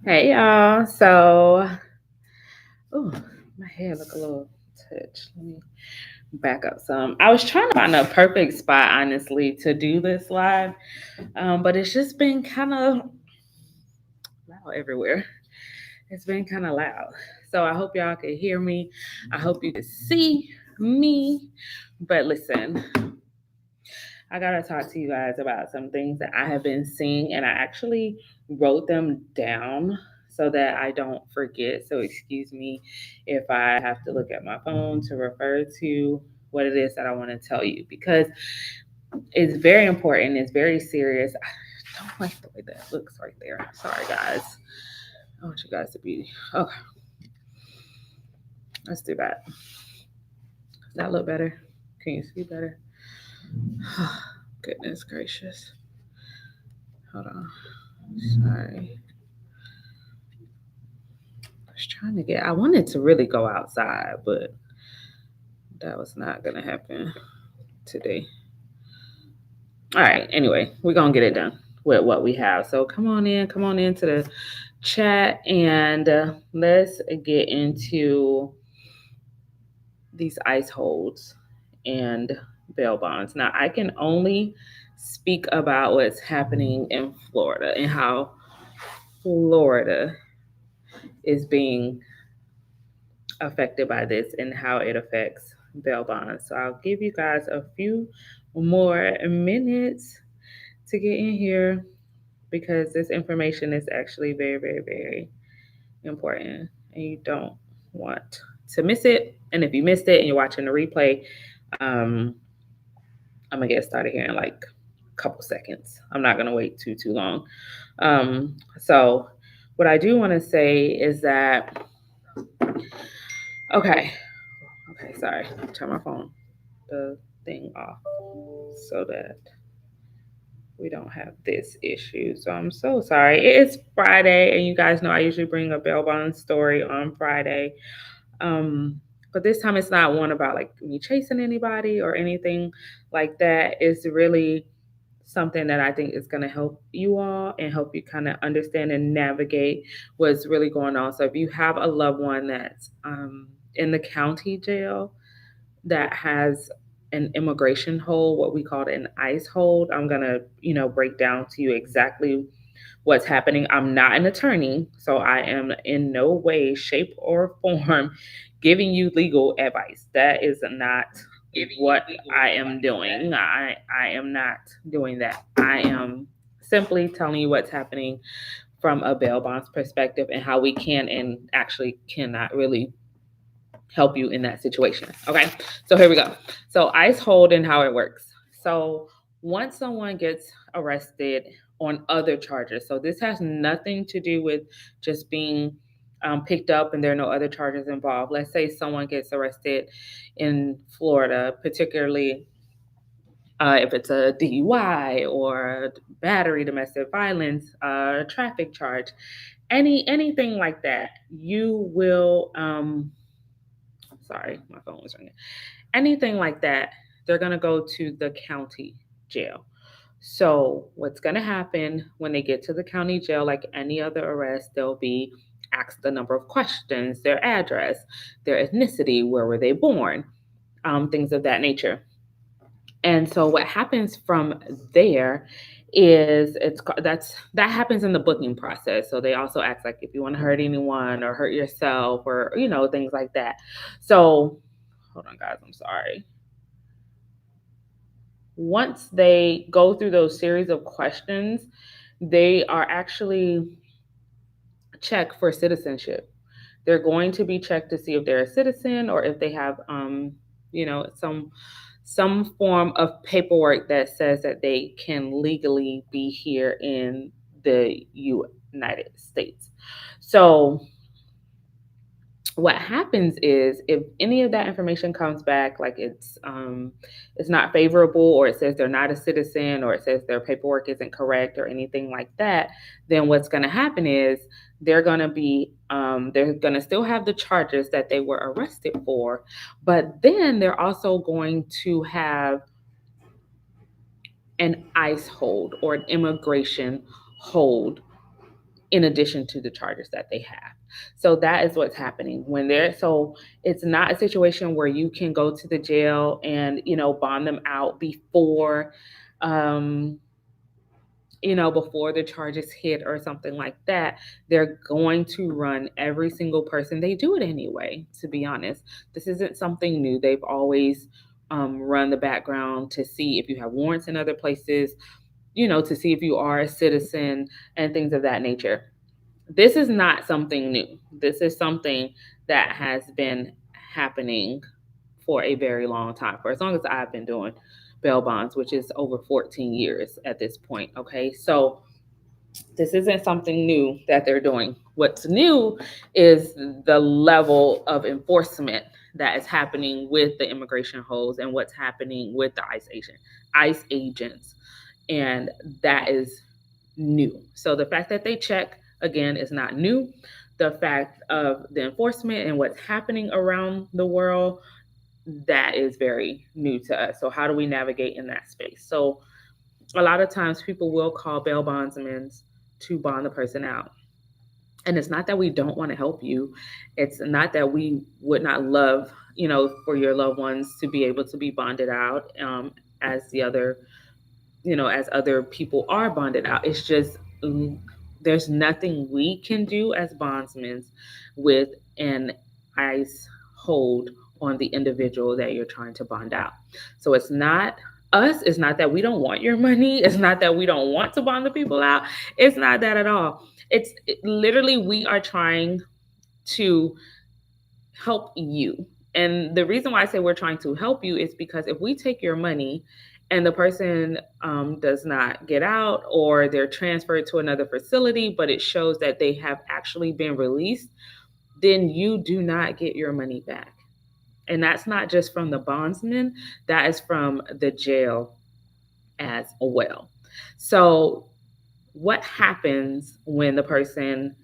Hey y'all. So, ooh, my hair look a little touch. Let me back up some. I was trying to find a perfect spot, honestly, to do this live, but it's just been kind of loud everywhere. It's been kind of loud. So I hope y'all can hear me. I hope you can see me. But listen, I gotta talk to you guys about some things that I have been seeing, and I actually wrote them down so that I don't forget. So, excuse me if I have to look at my phone to refer to what it is that I want to tell you because it's very important, it's very serious. I don't like the way that looks right there. Sorry, guys. I want you guys to be okay. Let's do that. Does that look better? Can you see better? Goodness gracious. Hold on. Sorry. Was trying to get. I wanted to really go outside, but that was not gonna happen today. All right. Anyway, we're gonna get it done with what we have. So come on into the chat, and let's get into these ice holds and bail bonds. Now, I can only speak about what's happening in Florida and how Florida is being affected by this and how it affects bail bonds. So I'll give you guys a few more minutes to get in here because this information is actually very, very, very important and you don't want to miss it. And if you missed it and you're watching the replay, um, I'm gonna get started here in like a couple seconds. I'm not gonna wait too long. So what I do want to say is that okay, okay, sorry, turn my phone the thing off so that we don't have this issue. So I'm so sorry. It is Friday, and you guys know I usually bring a bail bond story on Friday. But this time it's not one about like me chasing anybody or anything like that. It's really something that I think is going to help you all and help you kind of understand and navigate what's really going on. So if you have a loved one that's in the county jail, that has an immigration hold, what we call an ICE hold. I'm gonna, break down to you exactly what's happening. I'm not an attorney, so I am in no way, shape, or form giving you legal advice. That is not what I am doing. I am not doing that. I am simply telling you what's happening from a bail bonds perspective and how we can and actually cannot really help you in that situation. Okay, so here we go. So ICE hold and how it works. So once someone gets arrested on other charges, so this has nothing to do with just being picked up and there are no other charges involved. Let's say someone gets arrested in Florida, particularly if it's a DUI or battery, domestic violence, traffic charge, anything like that, you will sorry, my phone was ringing. Anything like that, they're going to go to the county jail. So, what's going to happen when they get to the county jail, like any other arrest, they'll be asked a number of questions, their address, their ethnicity, where were they born, things of that nature. And so, what happens from there is that happens in the booking process. So they also ask like if you want to hurt anyone or hurt yourself or things like that. So hold on, guys. I'm sorry. Once they go through those series of questions, they are actually checked for citizenship. They're going to be checked to see if they're a citizen or if they have, some form of paperwork that says that they can legally be here in the United States. So what happens is if any of that information comes back like it's not favorable or it says they're not a citizen or it says their paperwork isn't correct or anything like that, then what's going to happen is they're going to still have the charges that they were arrested for, but then they're also going to have an ICE hold or an immigration hold in addition to the charges that they have. So that is what's happening when they're, so it's not a situation where you can go to the jail and, bond them out before, um, before the charges hit or something like that. They're going to run every single person. They do it anyway, to be honest. This isn't something new. They've always run the background to see if you have warrants in other places, to see if you are a citizen and things of that nature. This is not something new. This is something that has been happening for a very long time, for as long as I've been doing bail bonds, which is over 14 years at this point. Okay. So this isn't something new that they're doing. What's new is the level of enforcement that is happening with the immigration holds and what's happening with the ICE agents. And that is new. So the fact that they check again is not new. The fact of the enforcement and what's happening around the world, that is very new to us. So how do we navigate in that space? So a lot of times people will call bail bondsmen to bond the person out. And it's not that we don't want to help you. It's not that we would not love, for your loved ones to be able to be bonded out, as the other, as other people are bonded out. It's just, there's nothing we can do as bondsmen with an ICE hold on the individual that you're trying to bond out. So it's not us. It's not that we don't want your money. It's not that we don't want to bond the people out. It's not that at all. Literally, we are trying to help you. And the reason why I say we're trying to help you is because if we take your money and the person does not get out, or they're transferred to another facility, but it shows that they have actually been released, then you do not get your money back. And that's not just from the bondsman, that is from the jail as well. So, what happens when the person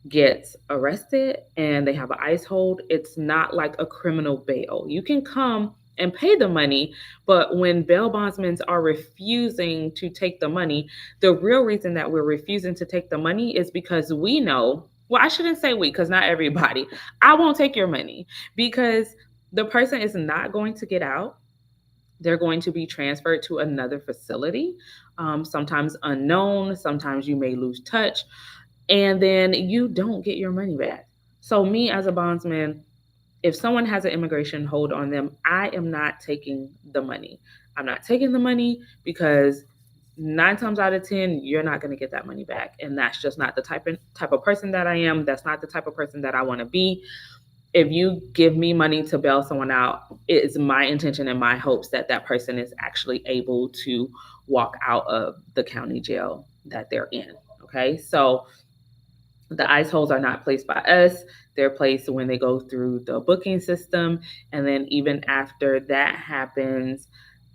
gets arrested and they have an ICE hold? It's not like a criminal bail. You can come and pay the money, but when bail bondsmen are refusing to take the money, the real reason that we're refusing to take the money is because we know, well, I shouldn't say we, because not everybody. I won't take your money because the person is not going to get out. They're going to be transferred to another facility, sometimes unknown, sometimes you may lose touch, and then you don't get your money back. So, me as a bondsman, if someone has an immigration hold on them, I am not taking the money. I'm not taking the money because 9 times out of 10, you're not going to get that money back. And that's just not the type of person that I am. That's not the type of person that I want to be. If you give me money to bail someone out, it is my intention and my hopes that that person is actually able to walk out of the county jail that they're in. Okay. So, the ICE holds are not placed by us. They're placed when they go through the booking system. And then even after that happens,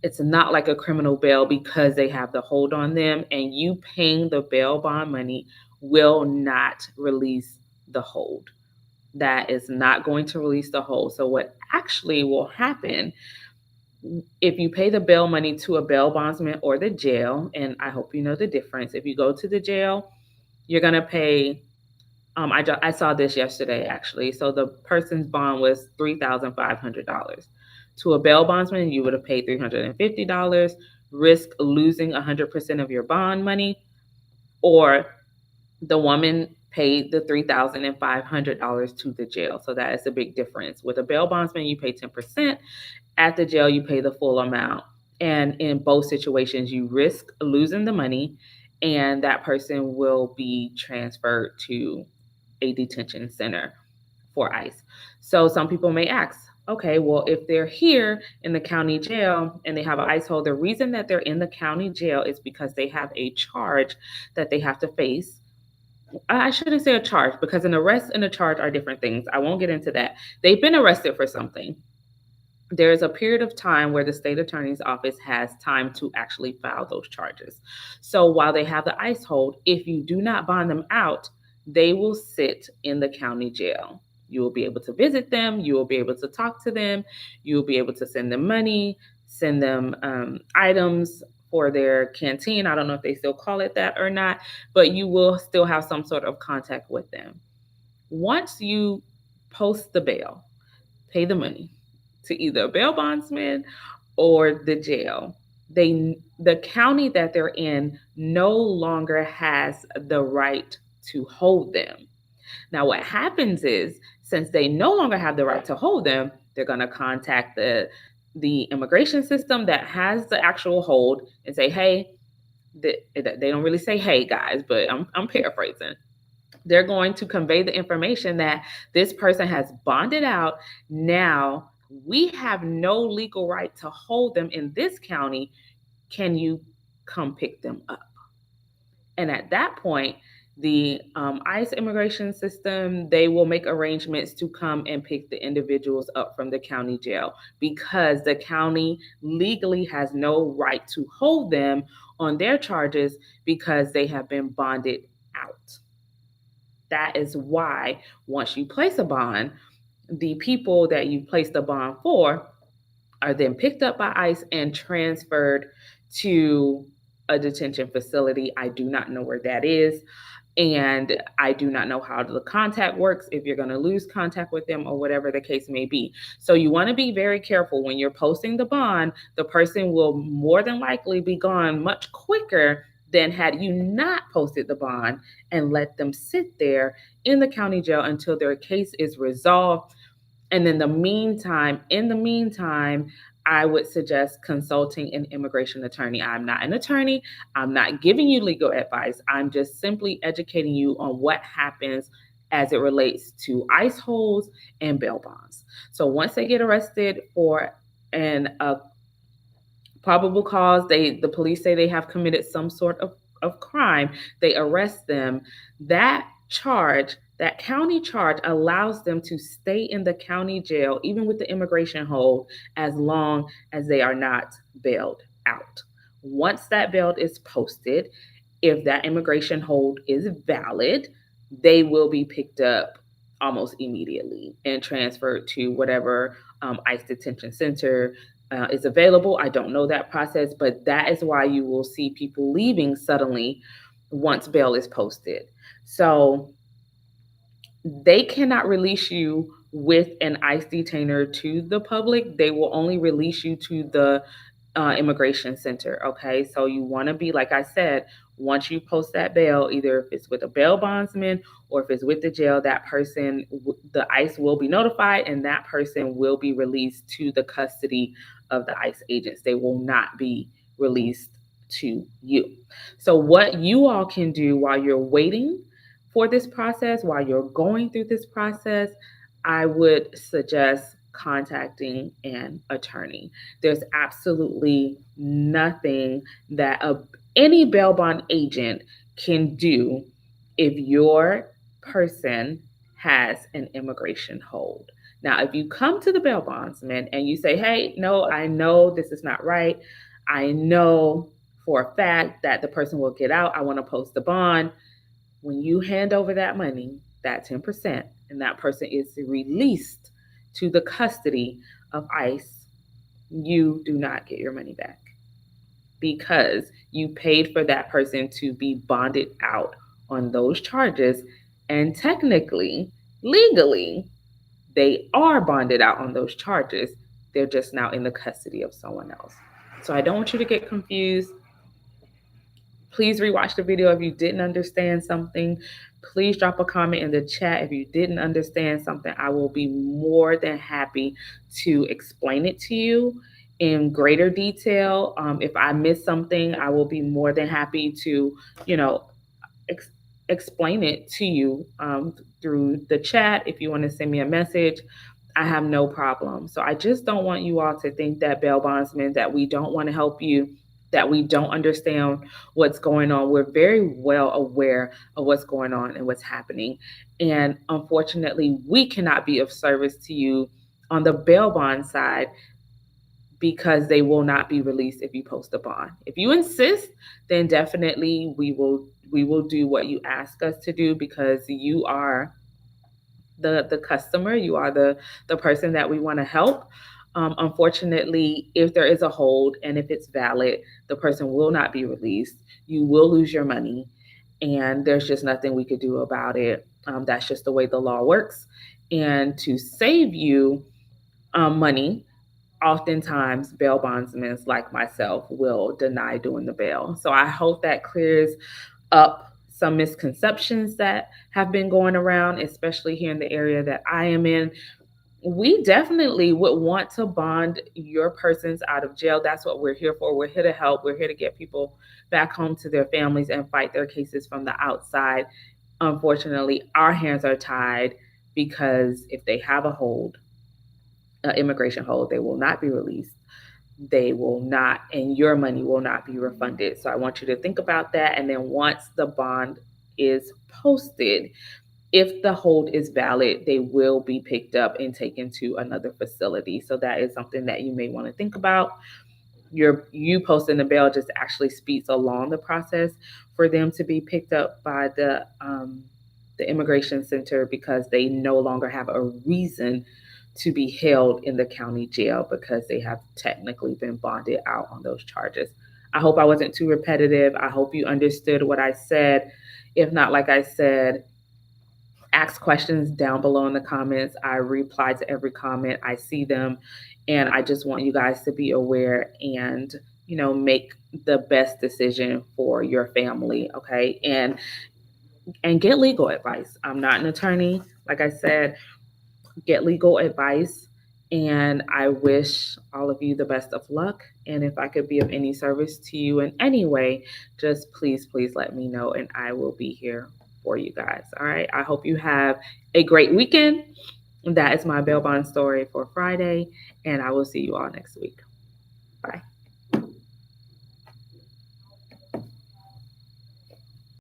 it's not like a criminal bail because they have the hold on them, and you paying the bail bond money will not release the hold. That is not going to release the hold. So what actually will happen, if you pay the bail money to a bail bondsman or the jail, and I hope you know the difference. If you go to the jail, you're going to pay, I saw this yesterday actually. So the person's bond was $3,500. To a bail bondsman, you would have paid $350, risk losing 100% of your bond money, or the woman paid the $3,500 to the jail. So that is a big difference. With a bail bondsman, you pay 10%. At the jail, you pay the full amount. And in both situations, you risk losing the money, and that person will be transferred to a detention center for ICE. So some people may ask, okay, well, if they're here in the county jail and they have an ICE hold, the reason that they're in the county jail is because they have a charge that they have to face. I shouldn't say a charge, because an arrest and a charge are different things. I won't get into that. They've been arrested for something. There is a period of time where the state attorney's office has time to actually file those charges. So while they have the ICE hold, if you do not bond them out, they will sit in the county jail. You will be able to visit them. You will be able to talk to them. You will be able to send them money, send them items, for their canteen. I don't know if they still call it that or not, but you will still have some sort of contact with them. Once you post the bail, pay the money to either a bail bondsman or the jail. The county that they're in no longer has the right to hold them. Now, what happens is, since they no longer have the right to hold them, they're going to contact the immigration system that has the actual hold and say, "Hey," they don't really say "Hey, guys," but I'm paraphrasing. They're going to convey the information that this person has bonded out. Now we have no legal right to hold them in this county. Can you come pick them up? And at that point, the ICE immigration system, they will make arrangements to come and pick the individuals up from the county jail, because the county legally has no right to hold them on their charges because they have been bonded out. That is why once you place a bond, the people that you placed the bond for are then picked up by ICE and transferred to a detention facility. I do not know where that is. And I do not know how the contact works, if you're going to lose contact with them or whatever the case may be. So you want to be very careful when you're posting the bond. The person will more than likely be gone much quicker than had you not posted the bond and let them sit there in the county jail until their case is resolved. And in the meantime, I would suggest consulting an immigration attorney. I'm not an attorney. I'm not giving you legal advice. I'm just simply educating you on what happens as it relates to ICE holds and bail bonds. So once they get arrested for an probable cause, the police say they have committed some sort of crime, they arrest them. That charge, that county charge, allows them to stay in the county jail, even with the immigration hold, as long as they are not bailed out. Once that bail is posted, if that immigration hold is valid, they will be picked up almost immediately and transferred to whatever ICE detention center is available. I don't know that process, but that is why you will see people leaving suddenly once bail is posted. So they cannot release you with an ICE detainer to the public. They will only release you to the immigration center. Okay, so you want to be, like I said, once you post that bail, either if it's with a bail bondsman or if it's with the jail, that person, the ICE will be notified, and that person will be released to the custody of the ICE agents. They will not be released to you. So what you all can do while you're waiting for this process, while you're going through this process, I would suggest contacting an attorney. There's absolutely nothing that any bail bond agent can do if your person has an immigration hold. Now, if you come to the bail bondsman and you say, "Hey, no, I know this is not right. I know for a fact that the person will get out. I want to post the bond." When you hand over that money, that 10%, and that person is released to the custody of ICE, you do not get your money back, because you paid for that person to be bonded out on those charges. And technically, legally, they are bonded out on those charges. They're just now in the custody of someone else. So I don't want you to get confused. Please rewatch the video if you didn't understand something. Please drop a comment in the chat if you didn't understand something. I will be more than happy to explain it to you in greater detail. If I miss something, I will be more than happy to, explain it to you through the chat. If you want to send me a message, I have no problem. So I just don't want you all to think that bail bondsmen, that we don't want to help you, that we don't understand what's going on. We're very well aware of what's going on and what's happening. And unfortunately, we cannot be of service to you on the bail bond side, because they will not be released if you post a bond. If you insist, then definitely we will do what you ask us to do, because you are the customer, you are the person that we want to help. Unfortunately, if there is a hold and if it's valid, the person will not be released. You will lose your money, and there's just nothing we could do about it. That's just the way the law works. And to save you money, oftentimes bail bondsmen like myself will deny doing the bail. So I hope that clears up some misconceptions that have been going around, especially here in the area that I am in. We definitely would want to bond your persons out of jail. That's what we're here for. We're here to help. We're here to get people back home to their families and fight their cases from the outside. Unfortunately, our hands are tied because if they have a hold, immigration hold, they will not be released. They will not, and your money will not be refunded. So I want you to think about that. And then once the bond is posted, if the hold is valid, they will be picked up and taken to another facility. So that is something that you may want to think about. You posting the bail just actually speeds along the process for them to be picked up by the immigration center, because they no longer have a reason to be held in the county jail because they have technically been bonded out on those charges. I hope I wasn't too repetitive. I hope you understood what I said. If not, like I said, ask questions down below in the comments. I reply to every comment. I see them, and I just want you guys to be aware and make the best decision for your family, okay? And get legal advice. I'm not an attorney. Like I said, get legal advice, and I wish all of you the best of luck. And if I could be of any service to you in any way, just please let me know, and I will be here for you guys. All right. I hope you have a great weekend. That is my bail bond story for Friday, and I will see you all next week.